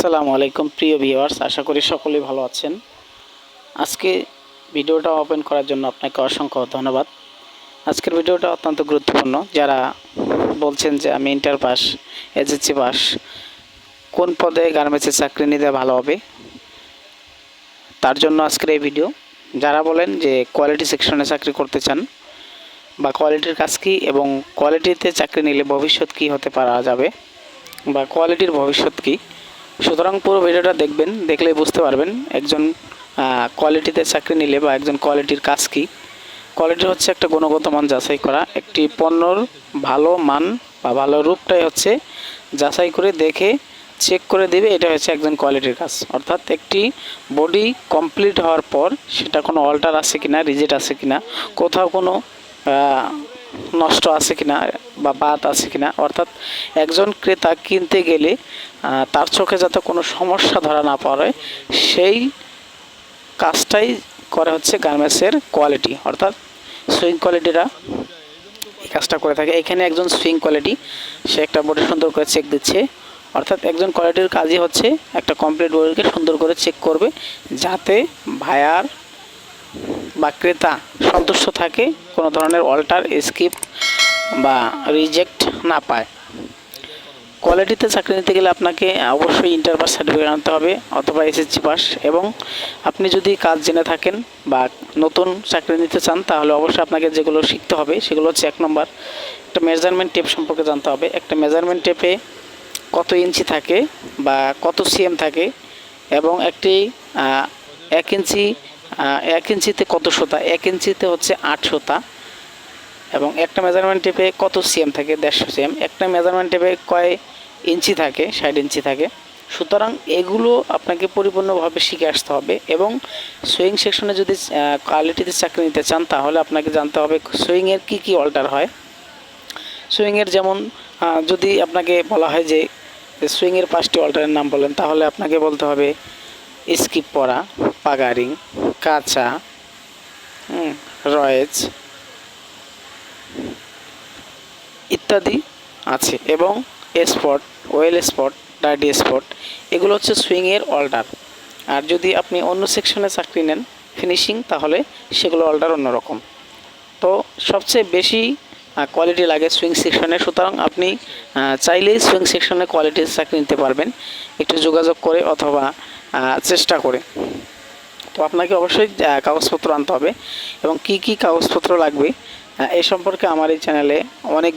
আসসালামু আলাইকুম প্রিয় ভিউয়ার্স, আশা করি সকলেই ভালো আছেন। আজকে ভিডিওটা ওপেন করার জন্য আপনাকে অসংখ্য ধন্যবাদ। আজকের ভিডিওটা অত্যন্ত গুরুত্বপূর্ণ। যারা বলছেন যে আমি ইন্টার পাস, এসএসসি পাস, কোন পদে গার্মেন্টসে চাকরি নিতে ভালো হবে, তার জন্য আজকের এই ভিডিও। যারা বলেন যে কোয়ালিটি সেকশনে চাকরি করতে চান বা কোয়ালিটির কাজ কী এবং কোয়ালিটিতে চাকরি নিলে ভবিষ্যৎ কী হতে পারা যাবে বা কোয়ালিটির ভবিষ্যৎ কী, সুতরাং পুরো ভিডিওটা দেখবেন। দেখলেই বুঝতে পারবেন একজন কোয়ালিটিতে চাকরি নিলে বা একজন কোয়ালিটির কাজ কী। কোয়ালিটি হচ্ছে একটা গুণগত মান যাচাই করা, একটি পণ্যর ভালো মান বা ভালো রূপটাই হচ্ছে যাচাই করে দেখে চেক করে দেবে, এটা হচ্ছে একজন কোয়ালিটির কাজ। অর্থাৎ একটি বডি কমপ্লিট হওয়ার পর সেটা কোনো অল্টার আছে কিনা, রিজেক্ট আছে কিনা, কোথাও কোনো নষ্ট আছে কিনা বা বাদ আছে কিনা, অর্থাৎ একজন ক্রেতা কিনতে গেলে তার চোখে যাতে কোনো সমস্যা ধরা না পড়ে সেই কাজটাই করে হচ্ছে গার্মেন্টসের কোয়ালিটি, অর্থাৎ সুইং কোয়ালিটিরা এই কাজটা করে থাকে। এখানে একজন সুইং কোয়ালিটি, সে একটা বডি সুন্দর করে চেক দিচ্ছে। অর্থাৎ একজন কোয়ালিটির কাজই হচ্ছে একটা কমপ্লিট বডিকে সুন্দর করে চেক করবে, যাতে ভায়ার বা ক্রেতা সন্তুষ্ট থাকে, কোনো ধরনের অল্টার, স্কিপ বা রিজেক্ট না পায়। কোয়ালিটিতে চাকরি নিতে গেলে আপনাকে অবশ্যই ইন্টার পাস সার্টিফিকেট আনতে হবে অথবা এসএসসি পাস, এবং আপনি যদি কাজ জেনে থাকেন বা নতুন চাকরি নিতে চান তাহলে অবশ্যই আপনাকে যেগুলো শিখতে হবে সেগুলো হচ্ছে, 1 নম্বর, একটা মেজারমেন্ট টেপ সম্পর্কে জানতে হবে। একটা মেজারমেন্ট টেপে কত ইঞ্চি থাকে বা কত সিএম থাকে, এবং একটি 1 ইঞ্চি 1 ইঞ্চিতে কত সুতা, 1 ইঞ্চিতে হচ্ছে 8 সুতা, এবং একটা মেজারমেন্ট টেপে কত সিএম থাকে, 150 সিএম। একটা মেজারমেন্ট টেপে কয় ইঞ্চি থাকে, 60 ইঞ্চি থাকে। সুতরাং এগুলো আপনাকে পরিপূর্ণভাবে শিখে আসতে হবে। এবং সুইং সেকশনে যদি কোয়ালিটিতে চাকরি নিতে চান তাহলে আপনাকে জানতে হবে সুইংয়ের কী কী অল্টার হয়। সুইংয়ের যেমন যদি আপনাকে বলা হয় যে সুইংয়ের 5টি অল্টারের নাম বলেন, তাহলে আপনাকে বলতে হবে স্কিপ পরা, পাগারিং, কাঁচা, রয়েজ ইত্যাদি আছে, এবং spot, well spot, dirty spot, এগুলো হচ্ছে সুইংয়ের অল্টার। আর যদি আপনি অন্য সেকশনে চাকরি নেন ফিনিশিং, তাহলে সেগুলো অল্টার অন্যরকম। তো সবচেয়ে বেশি কোয়ালিটি লাগে সুইং সেকশনে, সুতরাং আপনি চাইলেই সুইং সেকশনে কোয়ালিটির চাকরি নিতে পারবেন, একটু যোগাযোগ করে অথবা চেষ্টা করে। তো আপনাকে অবশ্যই কাগজপত্র আনতে হবে, এবং কি কি কাগজপত্র লাগবে এই সম্পর্কে আমার এই চ্যানেলে অনেক